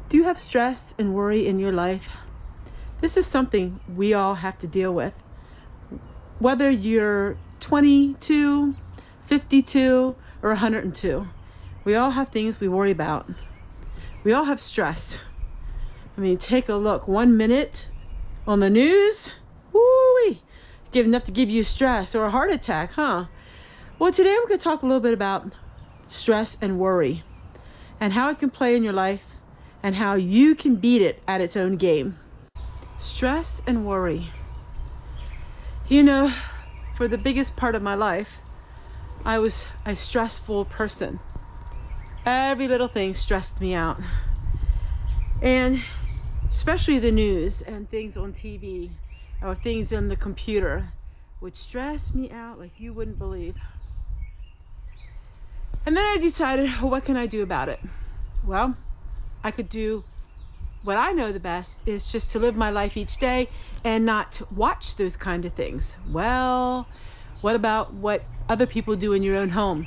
Do you have stress and worry in your life? This is something we all have to deal with. Whether you're 22, 52, or 102, we all have things we worry about. We all have stress. I mean, take a look. 1 minute on the news, woo-wee, give enough to give you stress or a heart attack, huh? Well, today we're going to talk a little bit about stress and worry and how it can play in your life and how you can beat it at its own game. Stress and worry. You know, for the biggest part of my life, I was a stressful person. Every little thing stressed me out. And especially the news and things on TV or things on the computer would stress me out like you wouldn't believe. And then I decided, well, what can I do about it? Well, I could do what I know the best is just to live my life each day and not watch those kind of things. Well, what about what other people do in your own home?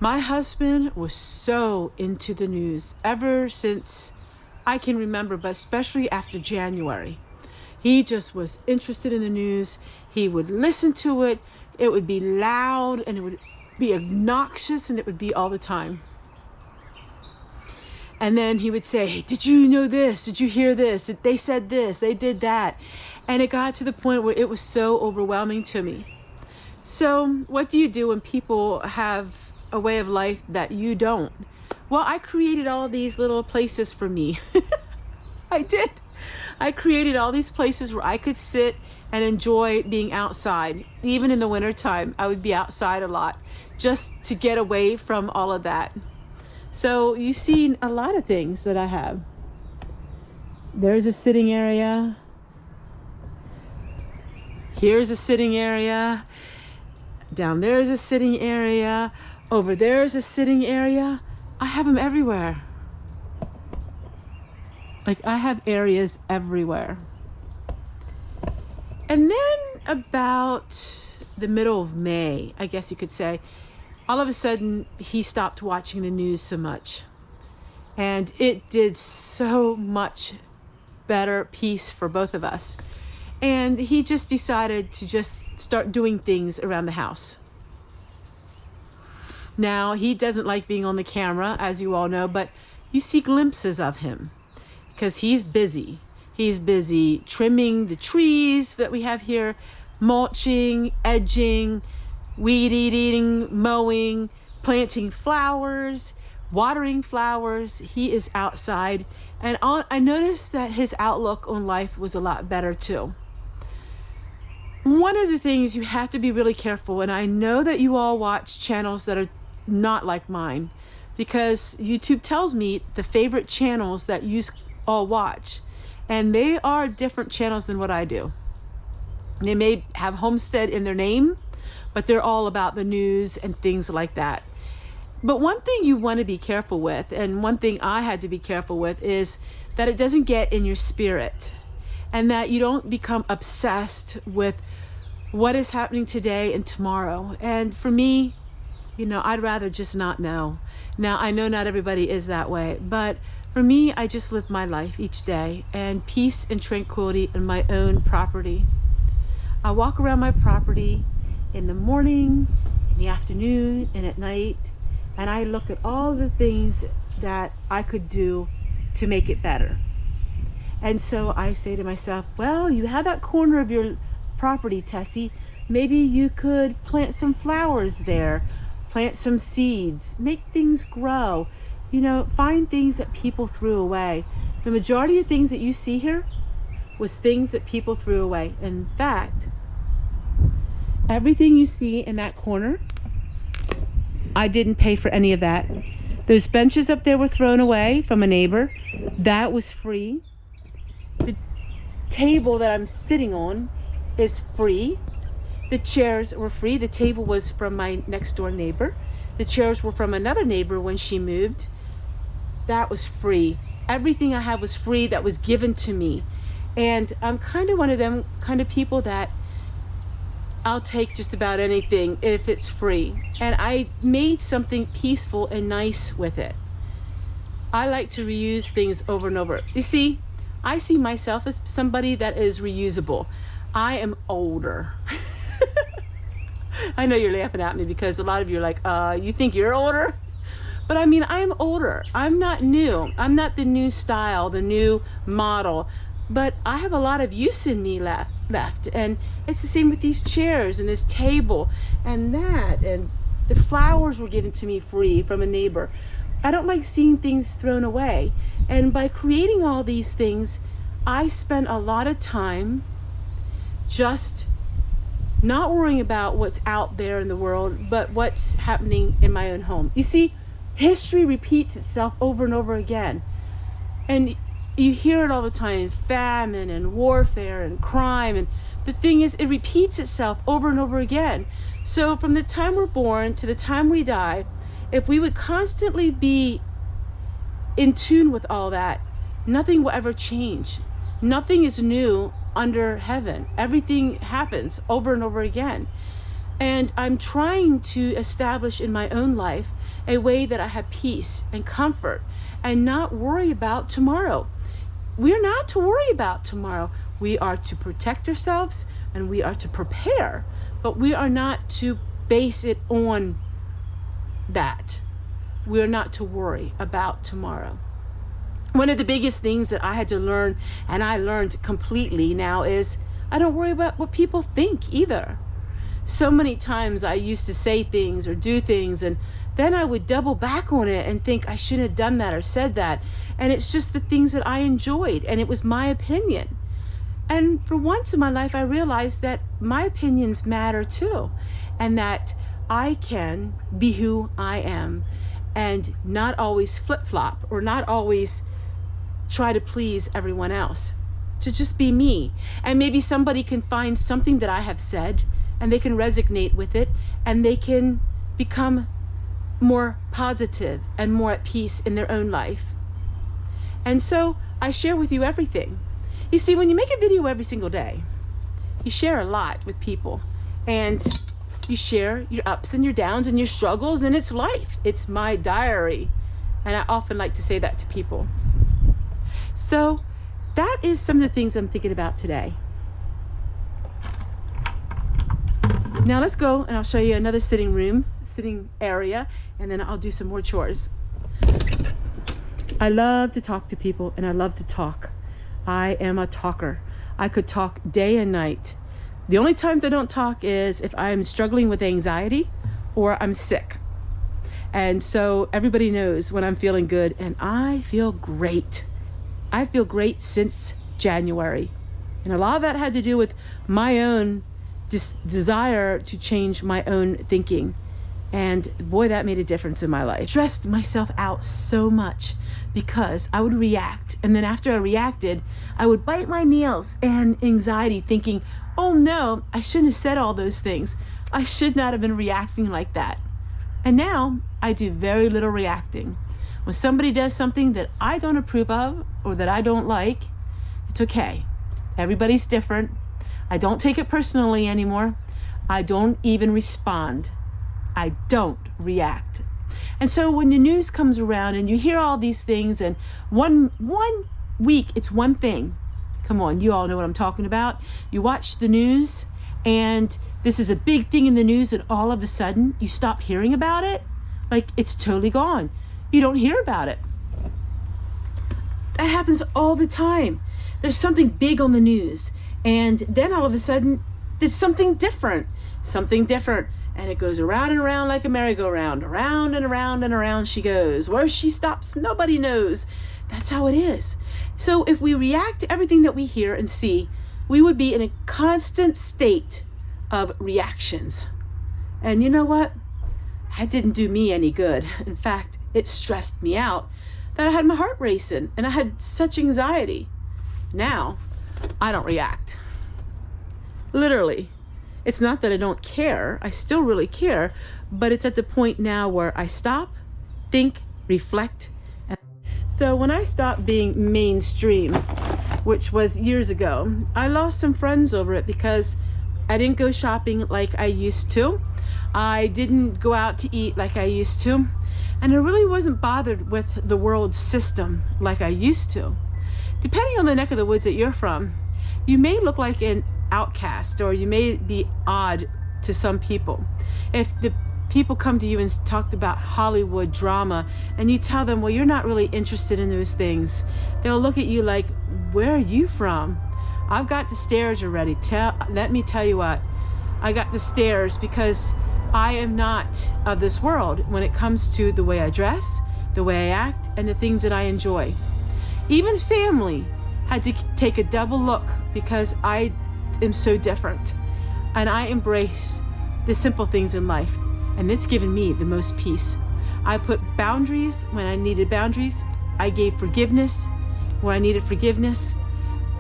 My husband was so into the news ever since I can remember, but especially after January. He just was interested in the news. He would listen to it. It would be loud and it would be obnoxious and it would be all the time. And then he would say, hey, did you know this? Did you hear this? They said this, they did that. And it got to the point where it was so overwhelming to me. So what do you do when people have a way of life that you don't? Well, I created all these little places for me. I did. I created all these places where I could sit and enjoy being outside. Even in the wintertime, I would be outside a lot just to get away from all of that. So you've seen a lot of things that I have. There's a sitting area. Here's a sitting area. Down there's a sitting area. Over there's a sitting area. I have them everywhere. Like I have areas everywhere. And then about the middle of May, I guess you could say, all of a sudden he stopped watching the news so much. And it did so much better peace for both of us. And he just decided to just start doing things around the house. Now, he doesn't like being on the camera, as you all know, but you see glimpses of him because he's busy. He's busy trimming the trees that we have here, mulching, edging, weed eating, mowing, planting flowers, watering flowers. He is outside. And I noticed that his outlook on life was a lot better too. One of the things you have to be really careful, and I know that you all watch channels that are not like mine, because YouTube tells me the favorite channels that you all watch, and they are different channels than what I do. They may have Homestead in their name, but they're all about the news and things like that. But one thing you want to be careful with, and one thing I had to be careful with, is that it doesn't get in your spirit and that you don't become obsessed with what is happening today and tomorrow. And for me, you know, I'd rather just not know. Now, I know not everybody is that way, but for me, I just live my life each day and peace and tranquility in my own property. I walk around my property in the morning, in the afternoon, and at night, and I look at all the things that I could do to make it better. And so I say to myself, well, you have that corner of your property, Tessie. Maybe you could plant some flowers there. Plant some seeds, make things grow, you know, find things that people threw away. The majority of things that you see here was things that people threw away. In fact, everything you see in that corner, I didn't pay for any of that. Those benches up there were thrown away from a neighbor. That was free. The table that I'm sitting on is free. The chairs were free. The table was from my next door neighbor. The chairs were from another neighbor when she moved. That was free. Everything I had was free that was given to me. And I'm kind of one of them kind of people that I'll take just about anything if it's free. And I made something peaceful and nice with it. I like to reuse things over and over. You see, I see myself as somebody that is reusable. I am older. I know you're laughing at me because a lot of you are like, you think you're older? But I mean, I'm older. I'm not new. I'm not the new style, the new model. But I have a lot of use in me left. And it's the same with these chairs and this table and that. And the flowers were given to me free from a neighbor. I don't like seeing things thrown away. And by creating all these things, I spent a lot of time just not worrying about what's out there in the world, but what's happening in my own home. You see, history repeats itself over and over again. And you hear it all the time, famine and warfare and crime. And the thing is, it repeats itself over and over again. So from the time we're born to the time we die, if we would constantly be in tune with all that, nothing will ever change. Nothing is new under heaven. Everything happens over and over again. And I'm trying to establish in my own life a way that I have peace and comfort and not worry about tomorrow. We're not to worry about tomorrow. We are to protect ourselves and we are to prepare, but we are not to base it on that. We're not to worry about tomorrow. One of the biggest things that I had to learn, and I learned completely now, is I don't worry about what people think either. So many times I used to say things or do things, and then I would double back on it and think I shouldn't have done that or said that. And it's just the things that I enjoyed, and it was my opinion. And for once in my life, I realized that my opinions matter too, and that I can be who I am and not always flip-flop or not always try to please everyone else, to just be me. And maybe somebody can find something that I have said and they can resonate with it and they can become more positive and more at peace in their own life. And so I share with you everything. You see, when you make a video every single day, you share a lot with people and you share your ups and your downs and your struggles, and it's life. It's my diary. And I often like to say that to people. So that is some of the things I'm thinking about today. Now let's go and I'll show you another sitting area, and then I'll do some more chores. I love to talk to people and I love to talk. I am a talker. I could talk day and night. The only times I don't talk is if I'm struggling with anxiety or I'm sick. And so everybody knows when I'm feeling good, and I feel great. I feel great since January. And a lot of that had to do with my own desire to change my own thinking. And boy, that made a difference in my life. Stressed myself out so much because I would react. And then after I reacted, I would bite my nails and anxiety thinking, oh no, I shouldn't have said all those things. I should not have been reacting like that. And now I do very little reacting. When somebody does something that I don't approve of or that I don't like, it's okay. Everybody's different. I don't take it personally anymore. I don't even respond. I don't react. And so when the news comes around and you hear all these things, and one week it's one thing. Come on, you all know what I'm talking about. You watch the news and this is a big thing in the news, and all of a sudden you stop hearing about it. Like it's totally gone. You don't hear about it. That happens all the time. There's something big on the news, and then all of a sudden there's something different, and it goes around and around like a merry-go-round, around and around and around she goes. Where she stops, nobody knows. That's how it is. So if we react to everything that we hear and see, we would be in a constant state of reactions. And you know what? That didn't do me any good. In fact, it stressed me out that I had my heart racing and I had such anxiety. Now, I don't react. Literally. It's not that I don't care. I still really care, but it's at the point now where I stop, think, reflect. So when I stopped being mainstream, which was years ago, I lost some friends over it because I didn't go shopping like I used to. I didn't go out to eat like I used to. And I really wasn't bothered with the world system like I used to. Depending on the neck of the woods that you're from, you may look like an outcast, or you may be odd to some people. If the people come to you and talk about Hollywood drama and you tell them, well, you're not really interested in those things, they'll look at you like, where are you from? I've got the stares already. Let me tell you what, I got the stares because I am not of this world when it comes to the way I dress, the way I act, and the things that I enjoy. Even family had to take a double look because I am so different. And I embrace the simple things in life. And it's given me the most peace. I put boundaries when I needed boundaries. I gave forgiveness where I needed forgiveness.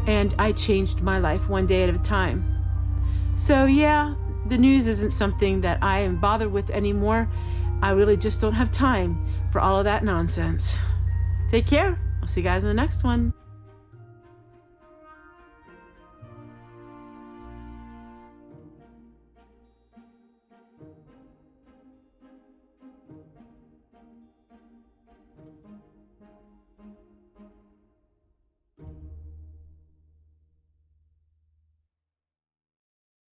And I changed my life one day at a time. So yeah, the news isn't something that I am bothered with anymore. I really just don't have time for all of that nonsense. Take care. I'll see you guys in the next one.